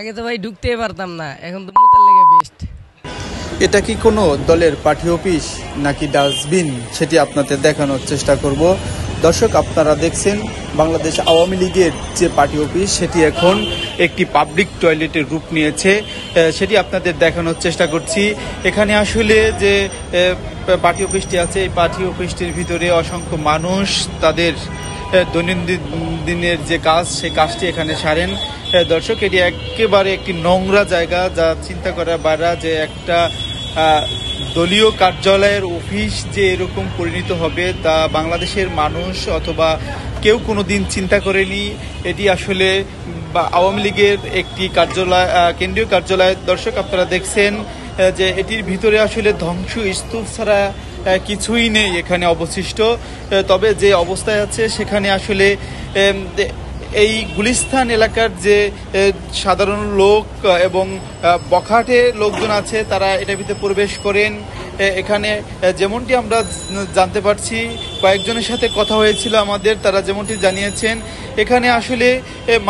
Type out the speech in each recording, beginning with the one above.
আগে তো ভাই ঢুকতেই পারতাম না, এখন তো মুতার লেগে বেস্ট। এটা কি কোনো দলের পার্টি অফিস নাকি ডাস্টবিন, সেটি আপনাদের দেখানোর চেষ্টা করব। দর্শক, আপনারা দেখছেন বাংলাদেশ আওয়ামী লীগের যে পার্টি অফিস, সেটি এখন একটি পাবলিক টয়লেটের রূপ নিয়েছে, সেটি আপনাদের দেখানোর চেষ্টা করছি। এখানে আসলে যে পার্টি অফিসটি আছে, এই পার্টি অফিসটির ভিতরে অসংখ্য মানুষ তাদের দৈনন্দিন দিনের যে কাজ, সেই কাজটি এখানে সারেন। দর্শক, এটি একেবারে একটি নোংরা জায়গা, যা চিন্তা করার বাইরে যে একটা দলীয় কার্যালয়ের অফিস যে এরকম পরিণত হবে তা বাংলাদেশের মানুষ অথবা কেউ কোনো দিন চিন্তা করেনি। এটি আসলে আওয়ামী লীগের একটি কার্যালয়, কেন্দ্রীয় কার্যালয়। দর্শক, আপনারা দেখছেন যে এটির ভিতরে আসলে ধ্বংস স্তূপ ছাড়া কিছুই নেই এখানে অবশিষ্ট। তবে যে অবস্থায় আছে সেখানে আসলে এই গুলিস্তান এলাকার যে সাধারণ লোক এবং বখাটে লোকজন আছে, তারা এটার ভিতরে প্রবেশ করেন। এখানে যেমনটি আমরা জানতে পারছি, কয়েকজনের সাথে কথা হয়েছিল আমাদের, তারা যেমনটি জানিয়েছেন এখানে আসলে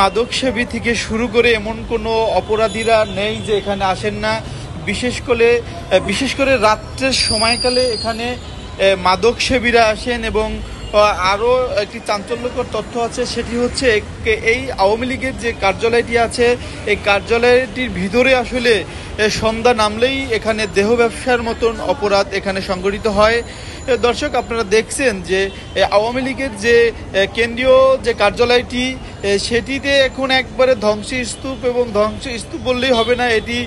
মাদকসেবী থেকে শুরু করে এমন কোনো অপরাধীরা নেই যে এখানে আসেন না। বিশেষ করে রাত্রের সময়কালে এখানে মাদকসেবীরা আসেন। এবং আরও একটি চাঞ্চল্যকর তথ্য আছে, সেটি হচ্ছে এই আওয়ামী লীগের যে কার্যালয়টি আছে, এই কার্যালয়টির ভিতরে আসলে সন্ধ্যা নামলেই এখানে দেহ ব্যবসার মতন অপরাধ এখানে সংঘটিত হয়। দর্শক, আপনারা দেখছেন যে আওয়ামী লীগের যে কেন্দ্রীয় যে কার্যালয়টি, সেটিতে এখন একবারে ধ্বংসস্তূপ, এবং ধ্বংসস্তূপ বললেই হবে না, এটি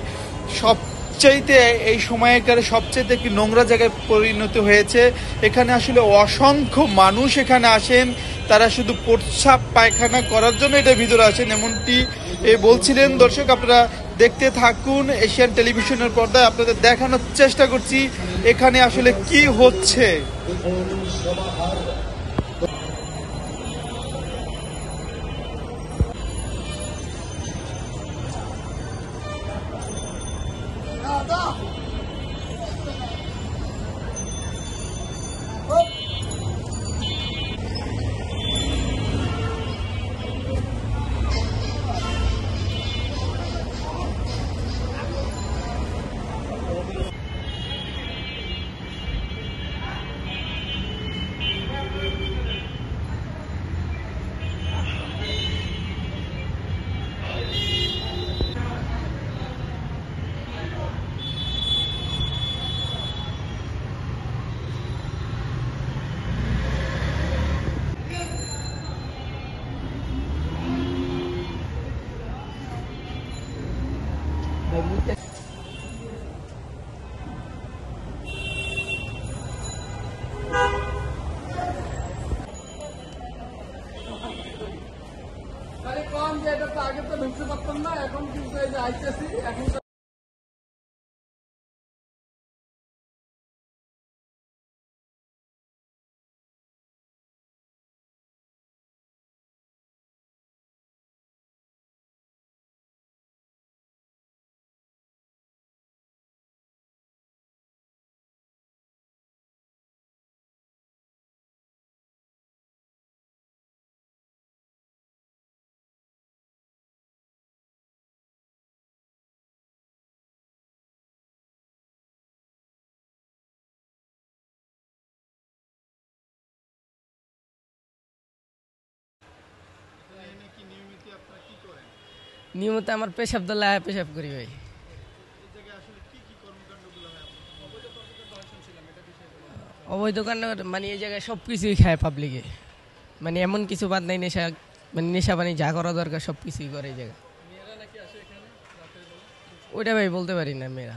সবচাইতে এই সময়কার সবচাইতে একটি নোংরা জায়গায় পরিণত হয়েছে। এখানে আসলে অসংখ্য মানুষ এখানে আসেন, তারা শুধু প্রস্রাব পায়খানা করার জন্য এটা ভিতরে আসেন, এমনটি বলছিলেন। দর্শক, আপনারা দেখতে থাকুন এশিয়ান টেলিভিশনের পর্দায়, আপনাদের দেখানোর চেষ্টা করছি এখানে আসলে কি হচ্ছে। আগে তো ঢুকতে পারতাম না, এখন কিন্তু এই যে আইতেছি এখন। নিয়মিত আমার পেশাব দলে পেশাব করি ভাই। অবৈধ কাণ্ড মানে এই জায়গায় সব কিছুই খায় পাবলিকে, মানে এমন কিছু বাদ নাই, নেশা মানে নেশা পানি যা করা দরকার সব কিছুই করে এই জায়গায়। ওইটা ভাই বলতে পারি না। মেয়েরা